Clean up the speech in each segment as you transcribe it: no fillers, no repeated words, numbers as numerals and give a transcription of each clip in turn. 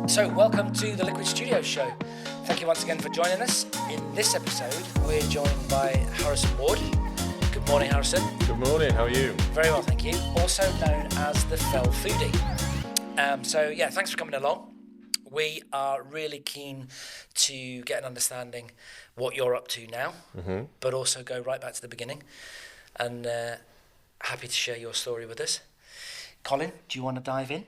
So welcome to the Liquid Studio Show. Thank you once again for joining us. In this episode, we're joined by Harrison Ward. Good morning, Harrison. Good morning, how are you? Very well, thank you. Also known as the Foodie. Thanks for coming along. We are really keen to get an understanding what you're up to now, but also go right back to the beginning. And happy to share your story with us. Colin, do you want to dive in?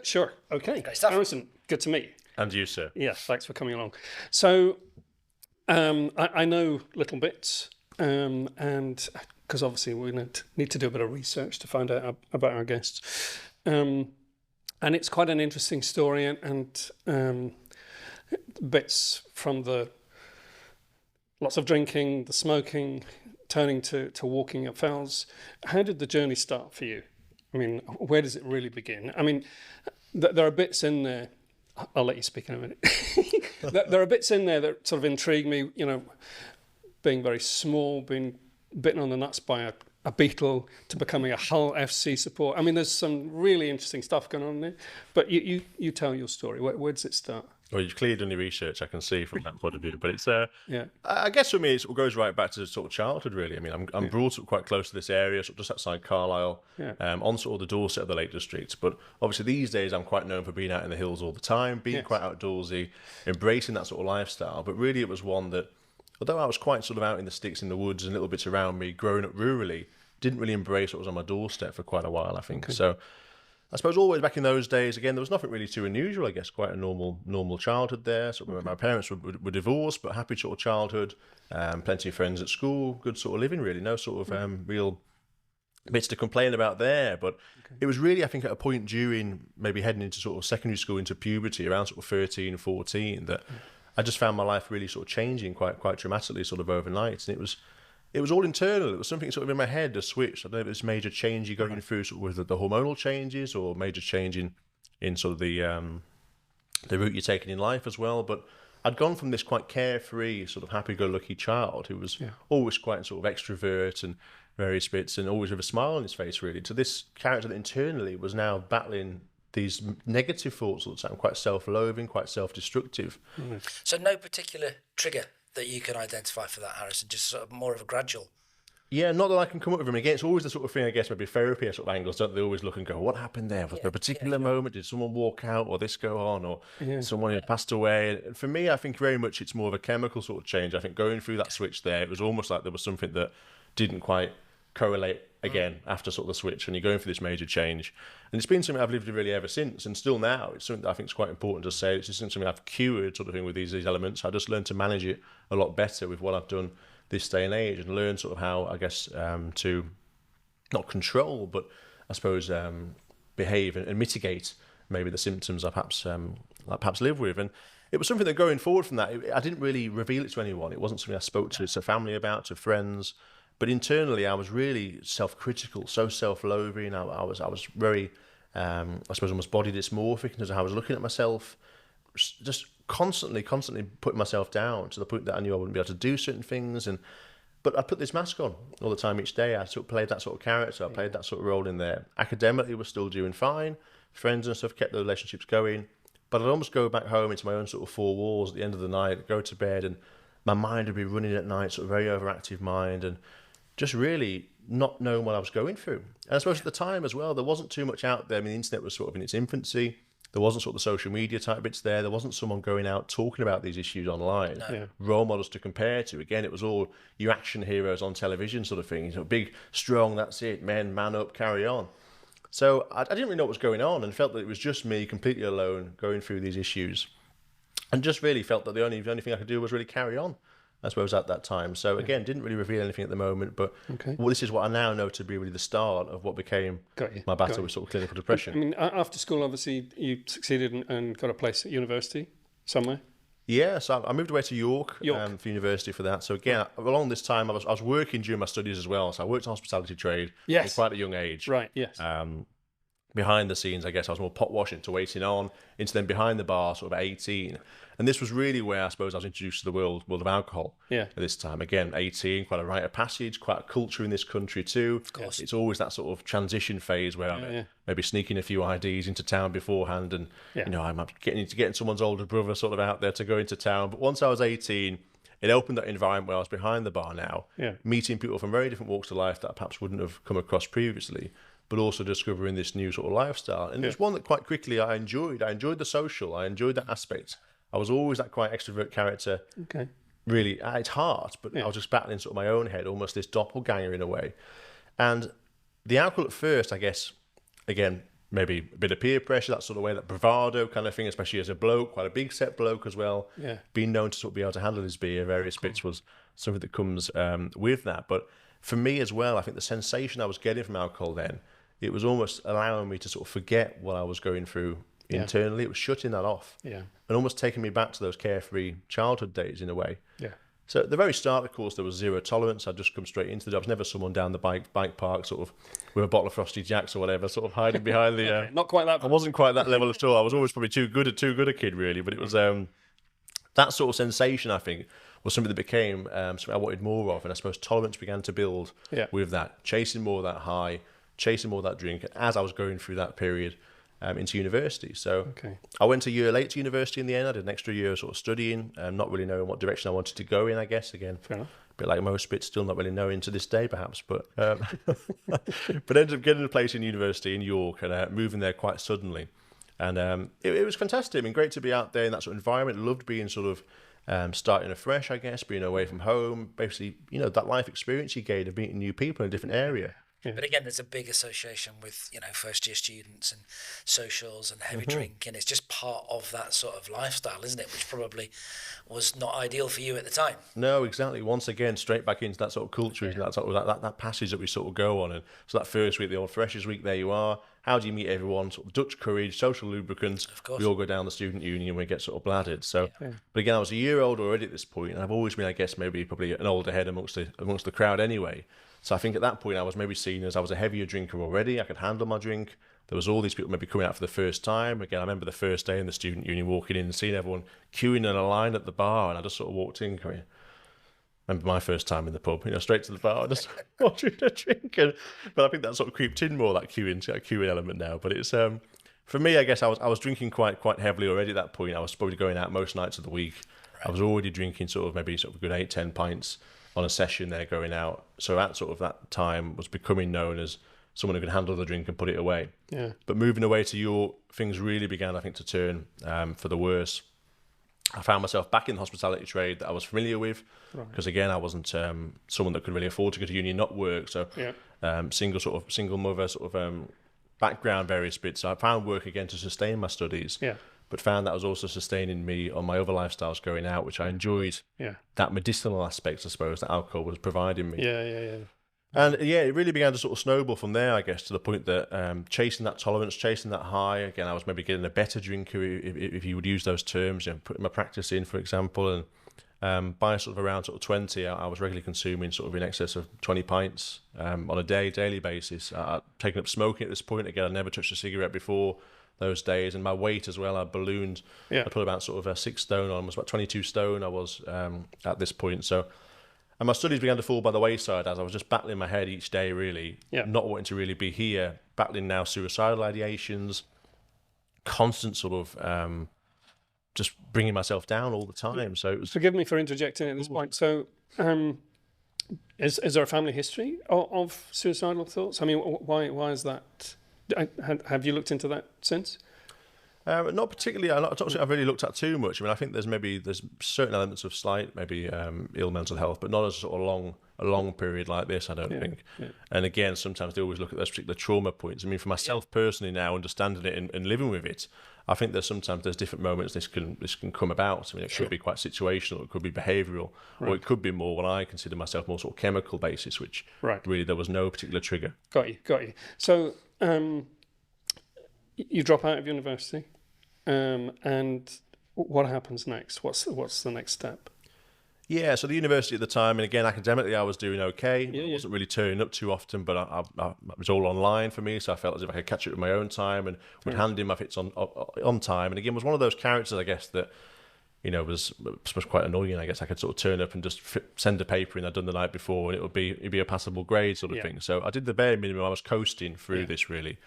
Sure. Okay. Great stuff. Harrison, good to meet you. And you, sir. Yes, thanks for coming along. So, I know little bits, and because obviously we need to do a bit of research to find out about our guests, and it's quite an interesting story, and bits from the lots of drinking, the smoking, turning to walking at fells. How did the journey start for you? I mean, where does it really begin? I mean, there are bits in there. I'll let you speak in a minute. There are bits in there that sort of intrigue me, you know, being very small, being bitten on the nuts by a beetle, to becoming a Hull FC support. I mean, there's some really interesting stuff going on there. But you tell your story. Where does it start? Well, you've clearly done your research, I can see from that point of view. But it's, yeah. I guess for me, it goes right back to sort of childhood, really. I mean, I'm brought up quite close to this area, sort of just outside Carlisle, on sort of the doorstep of the Lake District. But obviously these days, I'm quite known for being out in the hills all the time, being quite outdoorsy, embracing that sort of lifestyle. But really, it was one that, although I was quite sort of out in the sticks, in the woods and little bits around me, growing up rurally, didn't really embrace what was on my doorstep for quite a while, I think. Okay. So I suppose always back in those days, again, there was nothing really too unusual, I guess, quite a normal childhood there. So my parents were divorced, but happy sort of childhood, plenty of friends at school, good sort of living, really. No sort of real bits to complain about there. But it was really, I think, at a point during maybe heading into sort of secondary school, into puberty, around sort of 13, 14, that I just found my life really sort of changing quite dramatically sort of overnight. And it was all internal. It was something sort of in my head, a switch. I don't know if it's major change you're going through sort of with the hormonal changes, or major change in sort of the route you're taking in life as well. But I'd gone from this quite carefree, sort of happy-go-lucky child who was always quite sort of extrovert and various bits, and always with a smile on his face, really, to this character that internally was now battling these negative thoughts all the time, quite self-loathing, quite self-destructive. So no particular trigger that you can identify for that, Harrison, just sort of more of a gradual. Yeah, not that I can come up with them. Again, it's always the sort of thing, I guess, maybe therapy sort of angles, don't they? Always look and go, what happened there? Was there a particular moment? Did someone walk out, or this go on, or someone had passed away? And for me, I think very much it's more of a chemical sort of change. I think going through that switch there, it was almost like there was something that didn't quite correlate again after sort of the switch, and you're going through this major change. And it's been something I've lived with really ever since, and still now. It's something that I think is quite important to say. It's just something I've cured sort of thing with these elements. I just learned to manage it a lot better with what I've done this day and age, and learn sort of how, I guess, to not control, but I suppose behave and mitigate maybe the symptoms I perhaps live with. And it was something that going forward from that, I didn't really reveal it to anyone. It wasn't something I spoke to family about, to friends. But internally, I was really self-critical, so self-loathing. I was very, I suppose, almost body dysmorphic in terms of how I was looking at myself, just constantly putting myself down to the point that I knew I wouldn't be able to do certain things. But I put this mask on all the time each day. I sort of played that sort of character. I played that sort of role in there. Academically, was still doing fine. Friends and stuff kept the relationships going. But I'd almost go back home into my own sort of four walls at the end of the night, go to bed, and my mind would be running at night, sort of very overactive mind, and just really not knowing what I was going through. And I suppose at the time as well, there wasn't too much out there. I mean, the internet was sort of in its infancy. There wasn't sort of the social media type bits there. There wasn't someone going out talking about these issues online. Role models to compare to. Again, it was all your action heroes on television sort of thing. You know, big, strong, that's it, men, man up, carry on. So I didn't really know what was going on, and felt that it was just me completely alone going through these issues. And just really felt that the only thing I could do was really carry on, I suppose, at that time. So again, didn't really reveal anything at the moment, but this is what I now know to be really the start of what became my battle with sort of clinical depression. I mean, after school, obviously, you succeeded and got a place at university somewhere. Yeah, so I moved away to York. For university for that. So again, along this time, I was working during my studies as well. So I worked in hospitality trade at quite a young age. Right, yes. behind the scenes, I guess I was more pot washing to waiting on, into then behind the bar, sort of 18. And this was really where I suppose I was introduced to the world of alcohol. At this time, again, 18, quite a rite of passage, quite a culture in this country too. Of course. It's always that sort of transition phase where I'm maybe sneaking a few IDs into town beforehand, and I'm getting someone's older brother sort of out there to go into town. But once I was 18, it opened that environment where I was behind the bar now, meeting people from very different walks of life that I perhaps wouldn't have come across previously, but also discovering this new sort of lifestyle. And it's one that quite quickly I enjoyed. I enjoyed the social. I enjoyed that aspect. I was always that quite extrovert character, really at its heart, but I was just battling sort of my own head, almost this doppelganger in a way. And the alcohol at first, I guess, again, maybe a bit of peer pressure, that sort of way, that bravado kind of thing, especially as a bloke, quite a big set bloke as well. Being known to sort of be able to handle his beer, various bits, was something that comes with that. But for me as well, I think the sensation I was getting from alcohol then, it was almost allowing me to sort of forget what I was going through internally. It was shutting that off and almost taking me back to those carefree childhood days in a way. So at the very start, of course, there was zero tolerance. I'd just come straight into I was never someone down the bike park sort of with a bottle of Frosty Jacks or whatever, sort of hiding behind the... Not quite that. I wasn't quite that level at all. I was always probably too good a kid, really. But it was that sort of sensation, I think, was something that became something I wanted more of. And I suppose tolerance began to build with that, chasing more of that high, chasing more of that drink as I was going through that period into university. So I went a year late to university in the end. I did an extra year sort of studying, not really knowing what direction I wanted to go in, I guess. Again, a bit like most bits, still not really knowing to this day, perhaps. But but ended up getting a place in university in York and moving there quite suddenly. And it was fantastic. I mean, great to be out there in that sort of environment. Loved being sort of starting afresh, I guess, being away from home. Basically, that life experience you gained of meeting new people in a different area. But again, there's a big association with, first year students and socials and heavy drinking. It's just part of that sort of lifestyle, isn't it? Which probably was not ideal for you at the time. No, exactly. Once again, straight back into that sort of culture, that sort of that passage that we sort of go on. And so that first week, the old freshers week, there you are. How do you meet everyone? Sort of Dutch courage, social lubricants. Of course. We all go down the student union, we get sort of bladdered. So, but again, I was a year old already at this point, and I've always been, I guess, probably an older head amongst the crowd anyway. So I think at that point I was maybe seen as I was a heavier drinker already. I could handle my drink. There was all these people maybe coming out for the first time. Again, I remember the first day in the student union walking in and seeing everyone queuing in a line at the bar, and I just sort of walked in going, I remember my first time in the pub, straight to the bar, just ordering a drink. But I think that sort of creeped in more, that queuing element now. But it's for me, I guess I was drinking quite heavily already at that point. I was probably going out most nights of the week. Right. I was already drinking maybe a good 8-10 pints on a session there going out. So at sort of that time was becoming known as someone who could handle the drink and put it away. Yeah. But moving away to York, things really began, I think, to turn for the worse. I found myself back in the hospitality trade that I was familiar with, because again, I wasn't someone that could really afford to go to uni and not work. So single mother background, various bits. So I found work again to sustain my studies. Yeah. But found that was also sustaining me on my other lifestyles going out, which I enjoyed. Yeah. That medicinal aspect, I suppose, that alcohol was providing me. Yeah. And it really began to sort of snowball from there, I guess, to the point that chasing that tolerance, chasing that high. Again, I was maybe getting a better drinker, if you would use those terms, putting my practice in, for example. And by sort of around 20, I was regularly consuming sort of in excess of 20 pints on a daily basis. I'd taken up smoking at this point. Again, I'd never touched a cigarette before those days, and my weight as well, I ballooned. I put about sort of 6 stone on, was about 22 stone I was at this point. So, and my studies began to fall by the wayside as I was just battling my head each day, really, not wanting to really be here, battling now suicidal ideations, constant sort of just bringing myself down all the time. So it was... Forgive me for interjecting at this point. So is there a family history of suicidal thoughts? I mean, why is that? Have you looked into that since? Not particularly. I've really looked at too much. I mean, I think there's certain elements of slight, maybe ill mental health, but not as sort of a long period like this, I don't think. Yeah. And again, sometimes they always look at those particular trauma points. I mean, for myself personally now, understanding it and living with it, I think there's different moments this can come about. I mean, it could be quite situational, it could be behavioural, or it could be more what I consider myself more sort of chemical basis, which really there was no particular trigger. Got you. So you drop out of university. And what happens next? What's the next step? Yeah, so the university at the time, and again, academically, I was doing okay. Yeah, I yeah. wasn't really turning up too often, but it was all online for me, so I felt as if I could catch it with my own time and would hand in my fits on time. And again, was one of those characters, I guess, that was quite annoying. I guess I could sort of turn up and just send a paper in I'd done the night before, and it'd be a passable grade sort of thing. So I did the bare minimum. I was coasting through this really.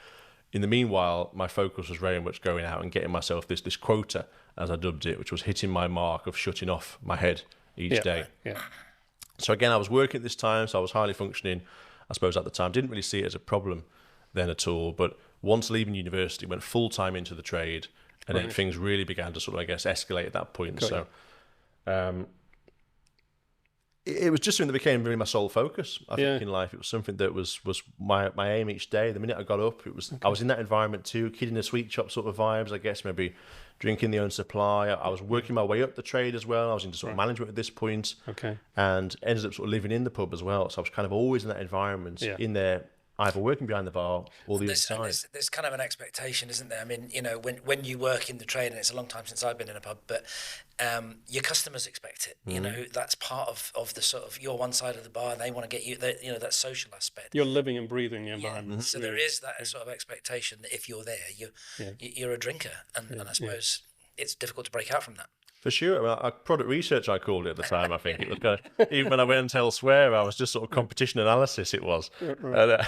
In the meanwhile, my focus was very much going out and getting myself this quota, as I dubbed it, which was hitting my mark of shutting off my head each day. Yeah. So again, I was working at this time, so I was highly functioning, I suppose, at the time. Didn't really see it as a problem then at all. But once leaving university, went full-time into the trade, and then things really began to sort of, I guess, escalate at that point. So it was just something that became really my sole focus, I think, in life. It was something that was my aim each day. The minute I got up, I was in that environment too, kid in the sweet shop sort of vibes, I guess, maybe drinking the own supply. I was working my way up the trade as well. I was into sort of management at this point, and ended up sort of living in the pub as well. So I was kind of always in that environment, in there, either working behind the bar or the other side. There's kind of an expectation, isn't there? I mean, when you work in the trade, and it's a long time since I've been in a pub, but your customers expect it. That's part of the sort of, you're one side of the bar, and they want to get you, that social aspect. You're living and breathing the environment. So there is that sort of expectation that if you're there, you're a drinker, and I suppose it's difficult to break out from that. For sure. Well, product research, I called it at the time, I think. It was kind of, even when I went elsewhere, I was just sort of competition analysis, it was. And,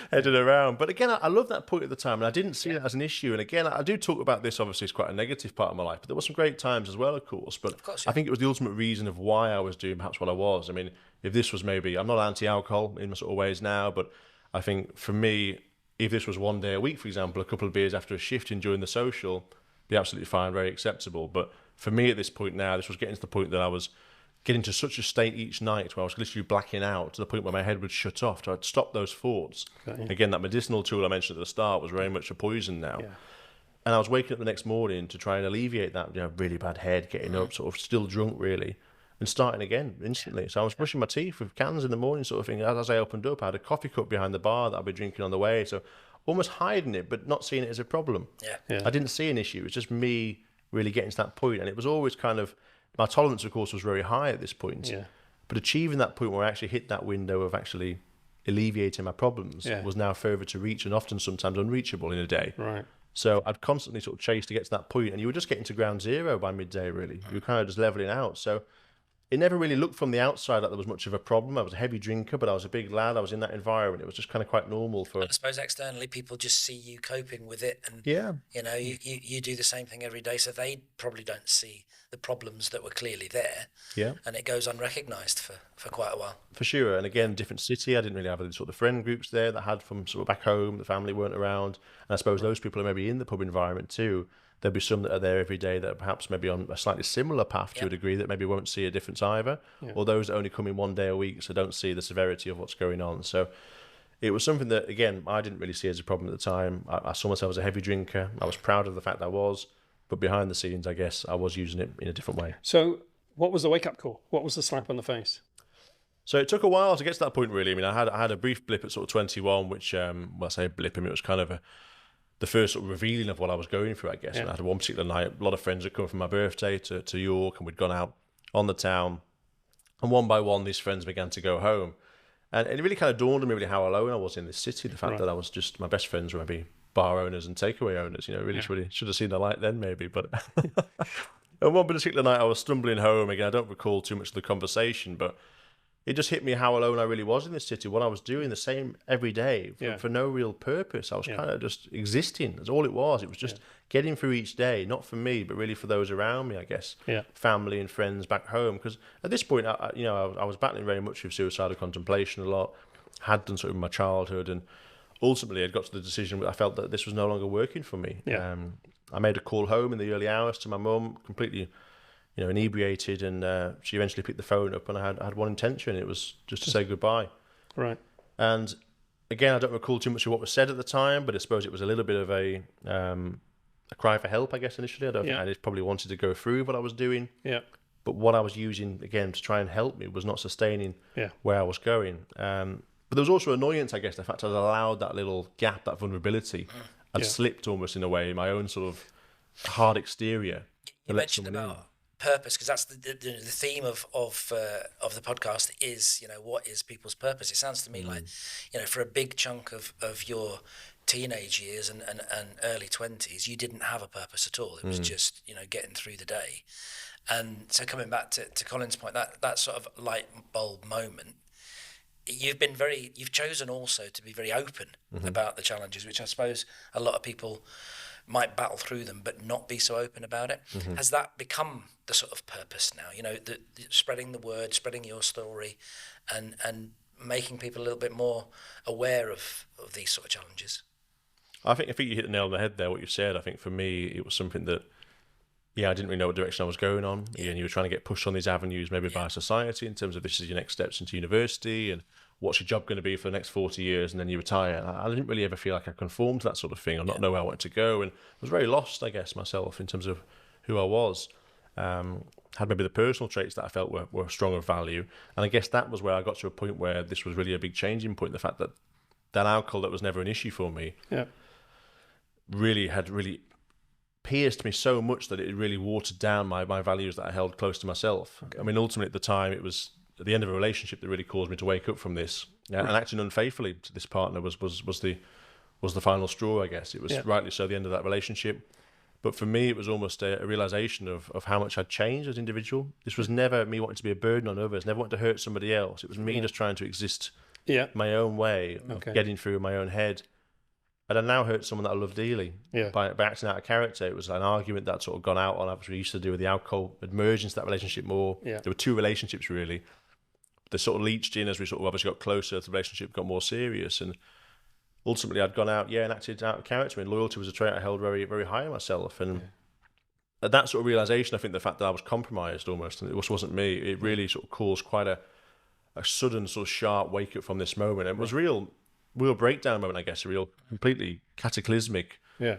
headed around. But again, I love that point at the time, and I didn't see that as an issue. And again, I do talk about this, obviously, it's quite a negative part of my life, but there were some great times as well, of course. But I think it was the ultimate reason of why I was doing perhaps what I was. I mean, if this was maybe, I'm not anti-alcohol in my sort of ways now, but I think for me, if this was one day a week, for example, a couple of beers after a shift enjoying the social, be absolutely fine, very acceptable. But for me at this point now, this was getting to the point that I was getting to such a state each night where I was literally blacking out to the point where my head would shut off. So I'd stop those thoughts. Again, that medicinal tool I mentioned at the start was very much a poison now. And I was waking up the next morning to try and alleviate that really bad head, getting up, sort of still drunk really, and starting again instantly. So I was brushing my teeth with cans in the morning sort of thing. As I opened up, I had a coffee cup behind the bar that I'd be drinking on the way. So almost hiding it, but not seeing it as a problem. I didn't see an issue. It was just me really getting to that point. And it was always kind of, my tolerance, of course, was very high at this point. But achieving that point where I actually hit that window of actually alleviating my problems was now further to reach, and often sometimes unreachable in a day. So I'd constantly sort of chase to get to that point, and you were just getting to ground zero by midday, really. You were kind of just leveling out. So it never really looked from the outside like there was much of a problem. I was a heavy drinker, but I was a big lad. I was in that environment. It was just kind of quite normal for. I suppose externally, people just see you coping with it, and you do the same thing every day, so they probably don't see the problems that were clearly there. And it goes unrecognised for quite a while. For sure. And again, different city. I didn't really have any sort of friend groups there that I had from sort of back home. The family weren't around, and I suppose those people are maybe in the pub environment too. There'll be some that are there every day that are perhaps maybe on a slightly similar path to a degree that maybe won't see a difference either, or those that only come in one day a week, so don't see the severity of what's going on. So it was something that, again, I didn't really see as a problem at the time. I saw myself as a heavy drinker. I was proud of the fact that I was, but behind the scenes, I guess, I was using it in a different way. So what was the wake-up call? What was the slap on the face? So it took a while to get to that point, really. I mean, I had a brief blip at sort of 21, which, well, I say a blip, I mean, it was kind of the first sort of revealing of what I was going through, I guess. And I had one particular night, a lot of friends had come from my birthday to York, and we'd gone out on the town. And one by one, these friends began to go home. And it really kind of dawned on me really how alone I was in this city. The fact that I was just, my best friends were maybe bar owners and takeaway owners, really should have seen the light then maybe. But and one particular night I was stumbling home. Again, I don't recall too much of the conversation, but it just hit me how alone I really was in this city. What I was doing the same every day for no real purpose. I was kind of just existing. That's all it was. It was just getting through each day, not for me, but really for those around me, I guess. Family and friends back home. Because at this point, I was battling very much with suicidal contemplation a lot. Had done sort of in my childhood, and ultimately I'd got to the decision where I felt that this was no longer working for me. I made a call home in the early hours to my mum, completely inebriated, and she eventually picked the phone up, and I had one intention. It was just to say goodbye. And again, I don't recall too much of what was said at the time, but I suppose it was a little bit of a cry for help, I guess, initially. I don't think I just probably wanted to go through what I was doing. But what I was using, again, to try and help me was not sustaining where I was going. But there was also annoyance, I guess, the fact I'd allowed that little gap, that vulnerability. I'd slipped almost in a way, in my own sort of hard exterior. You mentioned about purpose, because that's the theme of the podcast is, what is people's purpose? It sounds to me like, for a big chunk of your teenage years and early 20s, you didn't have a purpose at all. It was just, getting through the day. And so coming back to Colin's point, that sort of light bulb moment, you've chosen also to be very open about the challenges, which I suppose a lot of people might battle through them but not be so open about it. Has that become the sort of purpose now, the spreading the word, spreading your story, and making people a little bit more aware of these sort of challenges? I think you hit the nail on the head there, what you said. I think for me, it was something that, I didn't really know what direction I was going on. And you were trying to get pushed on these avenues, maybe by society, in terms of this is your next steps into university and what's your job going to be for the next 40 years, and then you retire. And I didn't really ever feel like I conformed to that sort of thing, or not know where I wanted to go. And I was very lost, I guess, myself in terms of who I was. Had maybe the personal traits that I felt were strong of value. And I guess that was where I got to a point where this was really a big changing point. The fact that alcohol that was never an issue for me really pierced me so much that it really watered down my values that I held close to myself. Okay. I mean, ultimately at the time, it was at the end of a relationship that really caused me to wake up from this. And acting unfaithfully to this partner was the final straw, I guess. It was rightly so the end of that relationship. But for me, it was almost a realization of how much I'd changed as an individual. This was never me wanting to be a burden on others, never wanting to hurt somebody else. It was me just trying to exist my own way, of getting through my own head. And I now hurt someone that I love dearly by acting out of character. It was an argument that sort of gone out on, obviously used to do with the alcohol, had merged into that relationship more. Yeah. There were two relationships really. They sort of leached in as we sort of obviously got closer, the relationship got more serious. And ultimately I'd gone out, and acted out of character. And loyalty was a trait I held very, very high in myself. And at that sort of realization, I think the fact that I was compromised almost, and it wasn't me, it really sort of caused quite a sudden sort of sharp wake up from this moment. And it was real breakdown moment, I guess, a real completely cataclysmic. Yeah.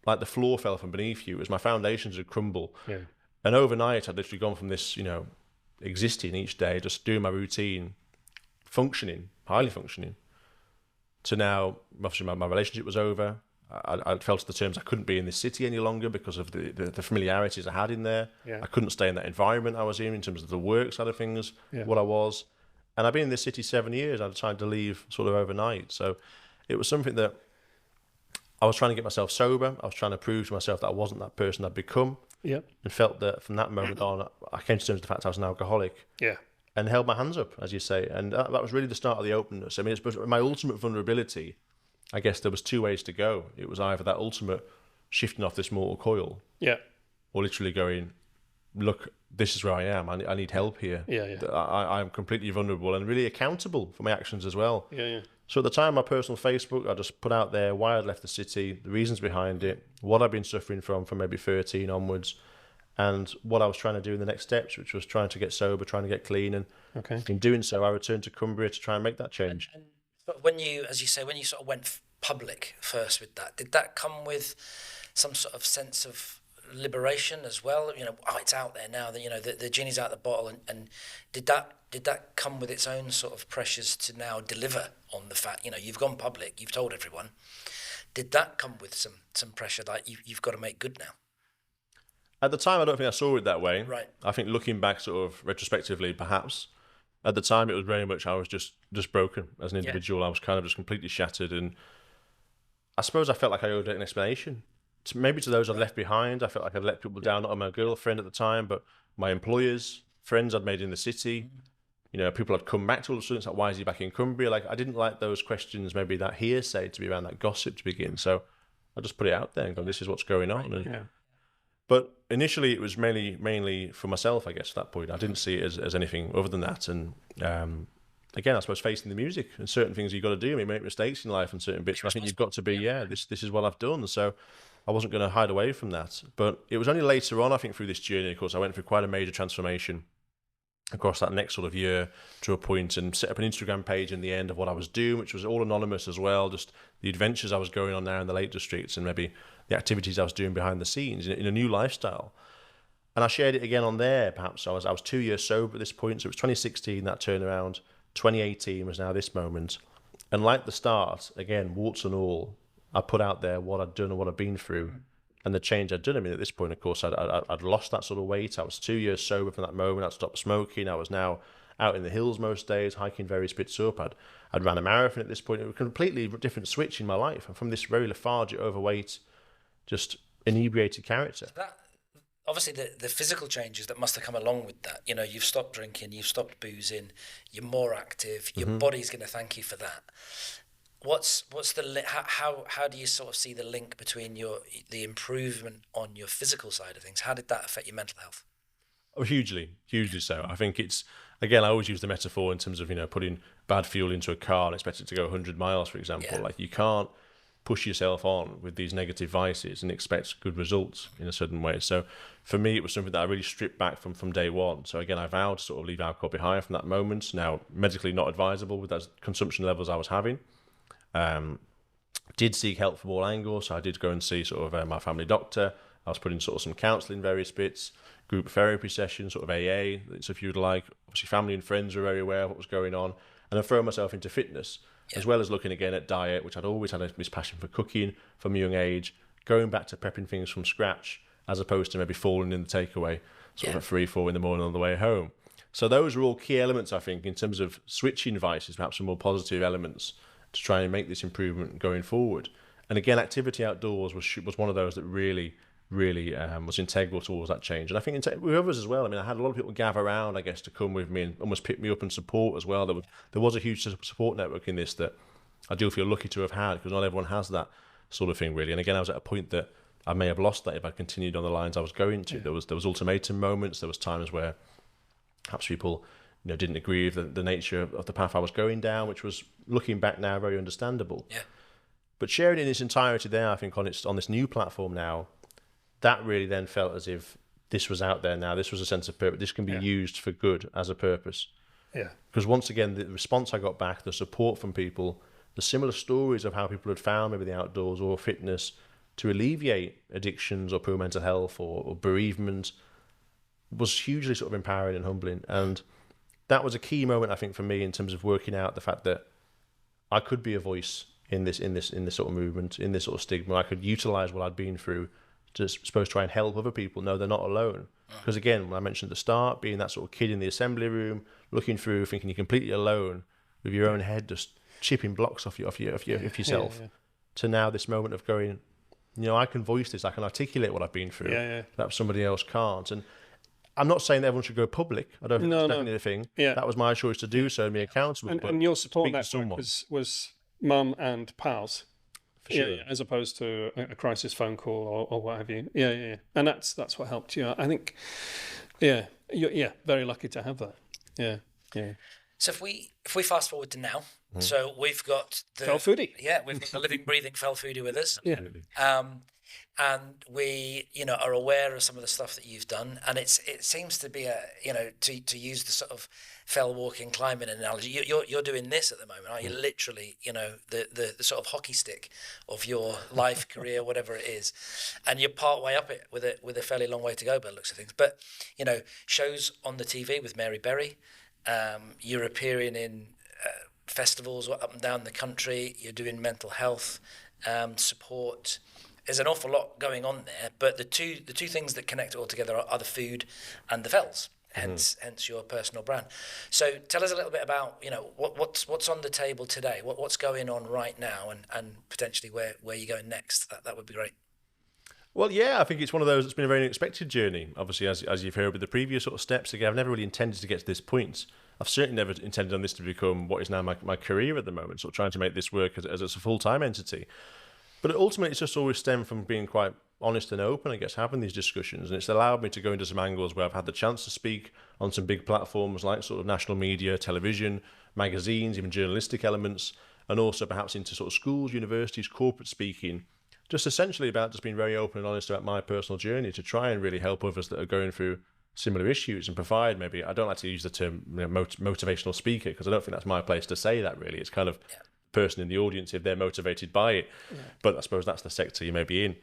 Like the floor fell from beneath you as my foundations had crumbled. Yeah. And overnight I'd literally gone from this, existing each day, just doing my routine, highly functioning, to now, obviously my relationship was over. I felt to the terms I couldn't be in this city any longer because of the familiarities I had in there. Yeah. I couldn't stay in that environment I was in terms of the work side of things, what I was. And I've been in this city 7 years. I decided to leave sort of overnight. So it was something that I was trying to get myself sober. I was trying to prove to myself that I wasn't that person I'd become. Yep. And felt that from that moment on, I came to terms with the fact I was an alcoholic. Yeah. And held my hands up, as you say. And that was really the start of the openness. I mean, it's my ultimate vulnerability. I guess there was two ways to go. It was either that ultimate shifting off this mortal coil. Yeah. Or literally going, look, this is where I am. I need help here. Yeah. I'm completely vulnerable and really accountable for my actions as well. Yeah. So at the time, my personal Facebook, I just put out there why I'd left the city, the reasons behind it, what I've been suffering from maybe 13 onwards, and what I was trying to do in the next steps, which was trying to get sober, trying to get clean. And in doing so, I returned to Cumbria to try and make that change. But when you, as you say, when you sort of went public first with that, did that come with some sort of sense of liberation as well? It's out there now, that the genie's out the bottle, and did that come with its own sort of pressures to now deliver on the fact, you've gone public, you've told everyone. Did that come with some pressure that you've got to make good now? At the time, I don't think I saw it that way. Right. I think looking back sort of retrospectively, perhaps, at the time it was very much I was just broken as an individual. I was kind of just completely shattered, and I suppose I felt like I owed an explanation. Maybe to those I'd left behind. I felt like I'd let people down, not my girlfriend at the time, but my employers, friends I'd made in the city. People had come back to all of a sudden. It's like, why is he back in Cumbria? Like, I didn't like those questions, maybe that hearsay to be around, that gossip to begin. So I just put it out there and go, this is what's going on. But initially it was mainly for myself, I guess, at that point. I didn't see it as anything other than that. And again, I suppose facing the music and certain things you've got to do. You make mistakes in life and certain bits. And I think you've got to be, this is what I've done. So I wasn't going to hide away from that. But it was only later on, I think, through this journey, of course, I went through quite a major transformation across that next sort of year to a point, and set up an Instagram page in the end of what I was doing, which was all anonymous as well, just the adventures I was going on there in the Lake Districts and maybe the activities I was doing behind the scenes in a new lifestyle. And I shared it again on there, perhaps. I was 2 years sober at this point, so it was 2016, that turnaround. 2018 was now this moment. And like the start, again, warts and all, I put out there what I'd done and what I'd been through, and the change I'd done. I mean, at this point, of course, I'd lost that sort of weight. I was 2 years sober from that moment. I'd stopped smoking. I was now out in the hills most days, hiking various bits up. I'd ran a marathon at this point. It was a completely different switch in my life. And from this very lethargic, overweight, just inebriated character. That, obviously, the physical changes that must have come along with that. You know, you've stopped drinking, you've stopped boozing, you're more active. Your body's going to thank you for that. What's the how do you sort of see the link between the improvement on your physical side of things? How did that affect your mental health? Oh, hugely so. I think it's, again, I always use the metaphor in terms of, you know, putting bad fuel into a car and expect it to go 100 miles, for example. Yeah. Like, you can't push yourself on with these negative vices and expect good results in a certain way. So for me, it was something that I really stripped back from day one. So again, I vowed to sort of leave alcohol behind from that moment. Now, medically not advisable with those consumption levels I was having. Did seek help from all angles. So I did go and see sort of my family doctor. I was putting sort of some counselling, various bits, group therapy sessions, sort of AA, so if you'd like. Obviously, family and friends were very aware of what was going on. And I throw myself into fitness, as well as looking again at diet, which I'd always had this passion for cooking from a young age, going back to prepping things from scratch, as opposed to maybe falling in the takeaway, sort of at 3-4 in the morning on the way home. So those are all key elements, I think, in terms of switching vices, perhaps some more positive elements to try and make this improvement going forward. And again, activity outdoors was one of those that really was integral towards that change. And I think with others as well. I mean, I had a lot of people gather around, I guess, to come with me and almost pick me up and support as well. There was a huge support network in this that I do feel lucky to have had, because not everyone has that sort of thing, really. And again, I was at a point that I may have lost that if I continued on the lines I was going to. Yeah. There was ultimatum moments. There was times where perhaps people, you know, didn't agree with the nature of the path I was going down, which was, looking back now, very understandable. Yeah. But sharing in its entirety there, I think on this new platform now, that really then felt as if this was out there now. This was a sense of purpose. This can be used for good as a purpose. Yeah. Because once again, the response I got back, the support from people, the similar stories of how people had found maybe the outdoors or fitness to alleviate addictions or poor mental health or bereavement, was hugely sort of empowering and humbling. And that was a key moment, I think, for me in terms of working out the fact that I could be a voice in this sort of movement, in this sort of stigma. I could utilize what I'd been through to suppose try and help other people know they're not alone. Because again, when I mentioned at the start, being that sort of kid in the assembly room, looking through, thinking you're completely alone with your own head just chipping blocks off yourself, to now this moment of going, you know, I can voice this, I can articulate what I've been through, perhaps somebody else can't. And I'm not saying that everyone should go public. I don't think that's definitely the thing. Yeah. That was my choice to do so and be accountable. And your support network was mum and pals. Sure. Yeah, as opposed to a crisis phone call or what have you. Yeah. And that's what helped you. I think, you're very lucky to have that. Yeah. So if we fast forward to now, so we've got the Foodie. Yeah, we've got the living, breathing Foodie with us. Yeah. And we, you know, are aware of some of the stuff that you've done, and it seems to be to use the sort of fell walking climbing analogy. You're doing this at the moment, aren't you? Literally, you know, the sort of hockey stick of your life, career, whatever it is, and you're part way up it with a fairly long way to go by the looks of things. But you know, shows on the TV with Mary Berry, you're appearing in festivals up and down the country. You're doing mental health support. There's an awful lot going on there, but the two things that connect it all together are the food and the fells, hence your personal brand. So tell us a little bit about, you know, what's on the table today, what's going on right now, and potentially where you're going next. That would be great. Well, yeah, I think it's one of those that's been a very unexpected journey. Obviously, as you've heard with the previous sort of steps, again, I've never really intended to get to this point. I've certainly never intended on this to become what is now my career at the moment, sort of trying to make this work as a full-time entity. But ultimately, it's just always stemmed from being quite honest and open, I guess, having these discussions. And it's allowed me to go into some angles where I've had the chance to speak on some big platforms like sort of national media, television, magazines, even journalistic elements, and also perhaps into sort of schools, universities, corporate speaking, just essentially about just being very open and honest about my personal journey to try and really help others that are going through similar issues and provide maybe, I don't like to use the term motivational speaker, because I don't think that's my place to say that really. It's kind of person in the audience if they're motivated by it, but I suppose that's the sector you may be in.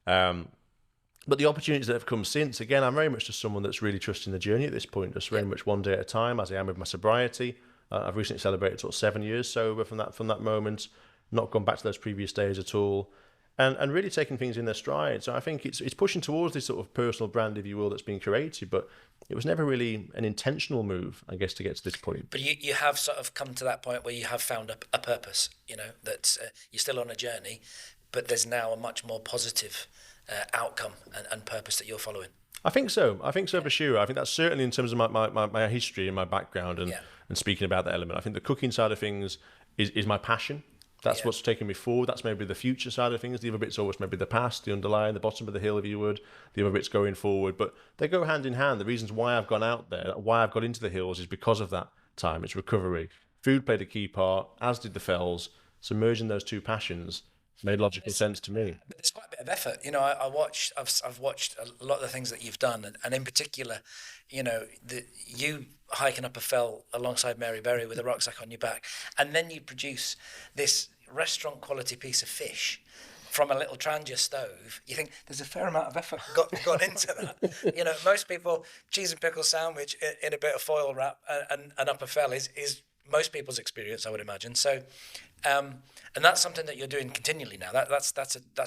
But the opportunities that have come since, again, I'm very much just someone that's really trusting the journey at this point, just very much one day at a time, as I am with my sobriety. I've recently celebrated sort of 7 years sober from that moment, not gone back to those previous days at all. and really taking things in their stride. So I think it's pushing towards this sort of personal brand, if you will, that's been created, but it was never really an intentional move, I guess, to get to this point. But you have sort of come to that point where you have found a purpose, that you're still on a journey, but there's now a much more positive outcome and purpose that you're following. I think so for sure. I think that's certainly in terms of my history and my background and speaking about that element. I think the cooking side of things is my passion. That's what's taken me forward. That's maybe the future side of things. The other bit's always maybe the past, the underlying, the bottom of the hill, if you would. The other bit's going forward. But they go hand in hand. The reasons why I've gone out there, why I've got into the hills, is because of that time. It's recovery. Food played a key part, as did the fells. So merging those two passions made logical sense to me. There's quite a bit of effort. I've watched a lot of the things that you've done, and in particular, you hiking up a fell alongside Mary Berry with a rucksack on your back, and then you produce this restaurant quality piece of fish from a little Trangia stove. You think there's a fair amount of effort gone into that. Most people, cheese and pickle sandwich in a bit of foil wrap and up a fell is most people's experience, I would imagine. So, and that's something that you're doing continually now. That's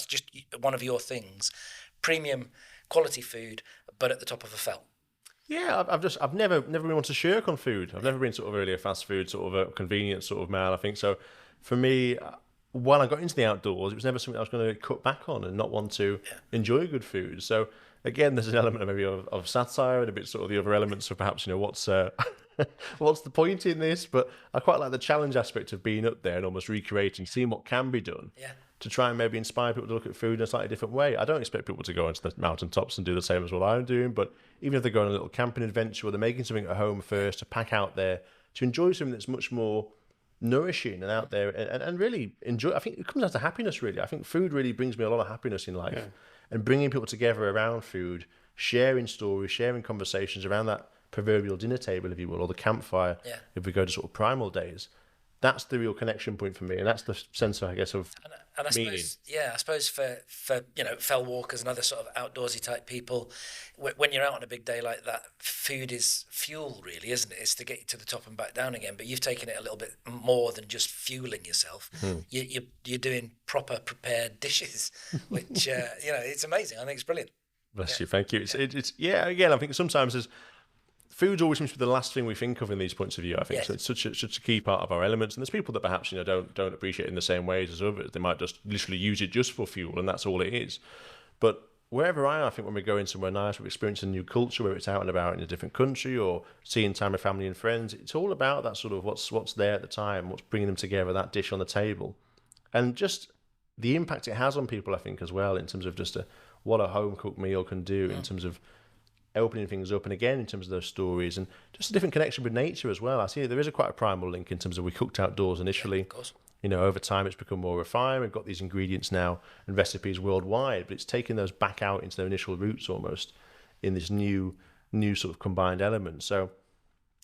just one of your things, premium quality food, but at the top of a fell. Yeah, I've never been able to shirk on food. I've never been sort of really a fast food sort of a convenience sort of man. I think so. For me, when I got into the outdoors, it was never something I was going to cut back on and not want to enjoy good food. So again, there's an element of maybe of satire and a bit sort of the other elements of perhaps what's what's the point in this? But I quite like the challenge aspect of being up there and almost recreating, seeing what can be done. Yeah. To try and maybe inspire people to look at food in a slightly different way. I don't expect people to go into the mountaintops and do the same as what I'm doing, but even if they go on a little camping adventure or they're making something at home first to pack out there, to enjoy something that's much more nourishing and out there and really enjoy. I think it comes down to happiness, really. I think food really brings me a lot of happiness in life. And bringing people together around food, sharing stories, sharing conversations around that proverbial dinner table, if you will, or the campfire, if we go to sort of primal days. That's the real connection point for me, and that's the sense, I guess, of and I meaning. suppose for fell walkers and other sort of outdoorsy type people, when you're out on a big day like that, food is fuel, really, isn't it? It's to get you to the top and back down again. But you've taken it a little bit more than just fueling yourself. You're doing proper prepared dishes, which it's amazing. I think it's brilliant. Bless you, thank you. It's again, I think sometimes there's. Food always seems to be the last thing we think of in these points of view, I think. So it's such a key part of our elements. And there's people that perhaps, don't appreciate it in the same ways as others. They might just literally use it just for fuel, and that's all it is. But wherever I think when we're going somewhere nice, we're experiencing a new culture, whether it's out and about in a different country or seeing time with family and friends, it's all about that sort of what's there at the time, what's bringing them together, that dish on the table. And just the impact it has on people, I think, as well, in terms of just what a home-cooked meal can do in terms of opening things up, and again in terms of those stories and just a different connection with nature as well. I see there is quite a primal link in terms of we cooked outdoors initially. Of course. Over time it's become more refined. We've got these ingredients now and recipes worldwide, but it's taking those back out into their initial roots almost in this new sort of combined element. So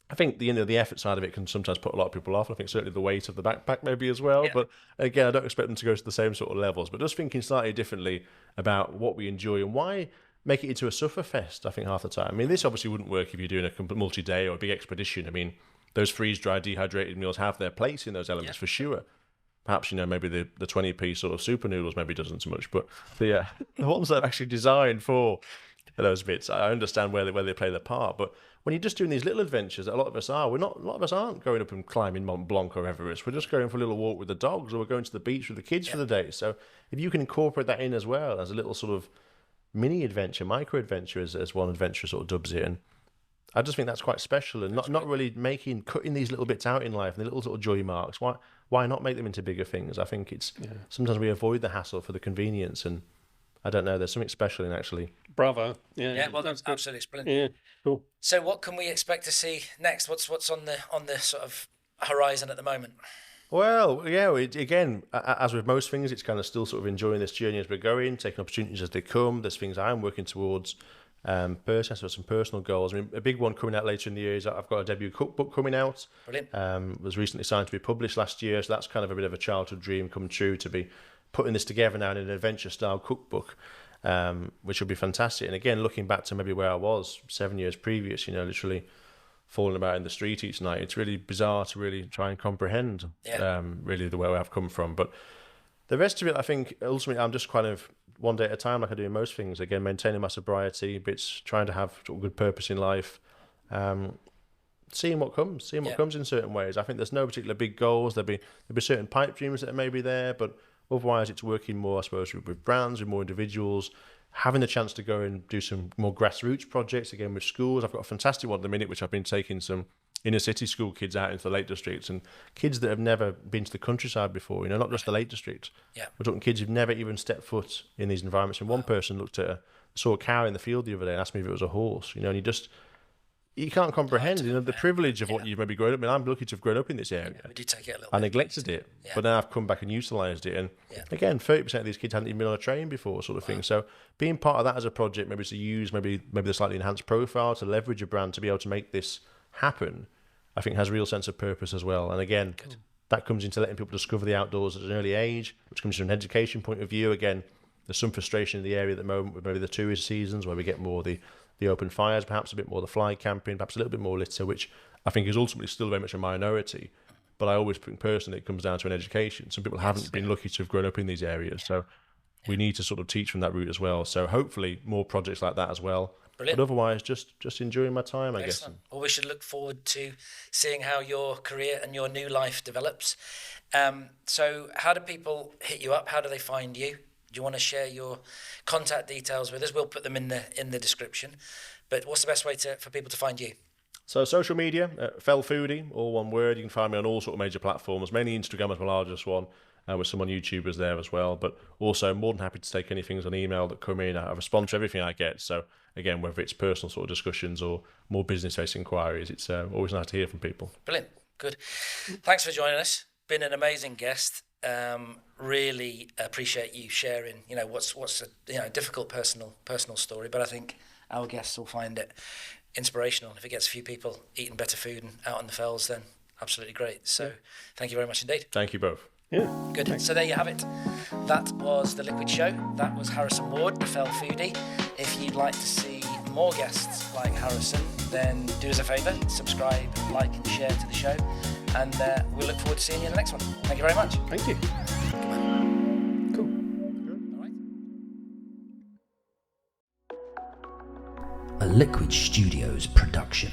I think the effort side of it can sometimes put a lot of people off. I think certainly the weight of the backpack maybe as well. Yeah. But again, I don't expect them to go to the same sort of levels, but just thinking slightly differently about what we enjoy and why make it into a sufferfest, I think, half the time. I mean, this obviously wouldn't work if you're doing a multi-day or a big expedition. I mean, those freeze-dried, dehydrated meals have their place in those elements for sure. Perhaps, maybe the 20p sort of super noodles maybe doesn't so much, but the ones that are actually designed for those bits, I understand where they play their part. But when you're just doing these little adventures that a lot of us aren't going up and climbing Mont Blanc or Everest. We're just going for a little walk with the dogs, or we're going to the beach with the kids for the day. So if you can incorporate that in as well as a little sort of mini adventure, micro adventure, as one adventurer sort of dubs it, and I just think that's quite special, and not really cutting these little bits out in life and the little sort of joy marks. Why not make them into bigger things? I think it's sometimes we avoid the hassle for the convenience, and I don't know. There's something special in actually. Bravo! Yeah. Well, that's absolutely brilliant. Yeah, cool. So, what can we expect to see next? What's on the sort of horizon at the moment? Well, again, as with most things, it's kind of still sort of enjoying this journey as we're going, taking opportunities as they come. There's things I'm working towards. Personally, so some personal goals. I mean, a big one coming out later in the year is I've got a debut cookbook coming out. Brilliant. Was recently signed to be published last year, so that's kind of a bit of a childhood dream come true to be putting this together now in an adventure-style cookbook, which will be fantastic. And again, looking back to maybe where I was 7 years previous, literally falling about in the street each night, it's really bizarre to really try and comprehend really the way I've come from. But The rest of it, I think, ultimately, I'm just kind of one day at a time, like I do in most things. Again, maintaining my sobriety, bits, trying to have sort of good purpose in life, seeing what comes in certain ways. I think there's no particular big goals. There'll be certain pipe dreams that are maybe there, but otherwise it's working more, I suppose, with brands, with more individuals, having the chance to go and do some more grassroots projects, again, with schools. I've got a fantastic one at the minute, which I've been taking some inner city school kids out into the Lake Districts, and kids that have never been to the countryside before, not just the Lake District. Yeah. We're talking kids who've never even stepped foot in these environments. And one person saw a cow in the field the other day and asked me if it was a horse, and you can't comprehend, the privilege of what you've maybe grown up in. I'm lucky to have grown up in this area. We did take it a little I bit. neglected it, but now I've come back and utilised it. And again, 30% of these kids hadn't even been on a train before, sort of thing. So being part of that as a project, maybe to use maybe the slightly enhanced profile, to leverage a brand to be able to make this happen, I think has a real sense of purpose as well. And again, that comes into letting people discover the outdoors at an early age, which comes from an education point of view. Again, there's some frustration in the area at the moment with maybe the tourist seasons where we get more the open fires, perhaps a bit more the fly camping, perhaps a little bit more litter, which I think is ultimately still very much a minority. But I always think personally it comes down to an education. Some people haven't been lucky to have grown up in these areas. So we need to sort of teach from that route as well. So hopefully more projects like that as well. Brilliant. But otherwise, just enjoying my time, I Excellent. guess. Well, we should look forward to seeing how your career and your new life develops. So how do people hit you up? How do they find you? Do you want to share your contact details with us? We'll put them in the description. But what's the best way for people to find you? So social media, Foodie, all one word. You can find me on all sort of major platforms. Mainly Instagram is my largest one, with some on YouTubers there as well. But also more than happy to take any things on email that come in. I respond to everything I get. So again, whether it's personal sort of discussions or more business-based inquiries, it's always nice to hear from people. Brilliant. Good. Thanks for joining us. Been an amazing guest. Really appreciate you sharing, what's a difficult personal story, but I think our guests will find it inspirational. If it gets a few people eating better food and out on the fells, then absolutely great. So thank you very much indeed. Thank you both. Yeah. Good. Thanks. So there you have it. That was The Liquid Show. That was Harrison Ward, the Fell Foodie. If you'd like to see more guests like Harrison, then do us a favour, subscribe, like and share to the show, and we'll look forward to seeing you in the next one. Thank you very much. Thank you. Cool. All right. A Liquid Studios production.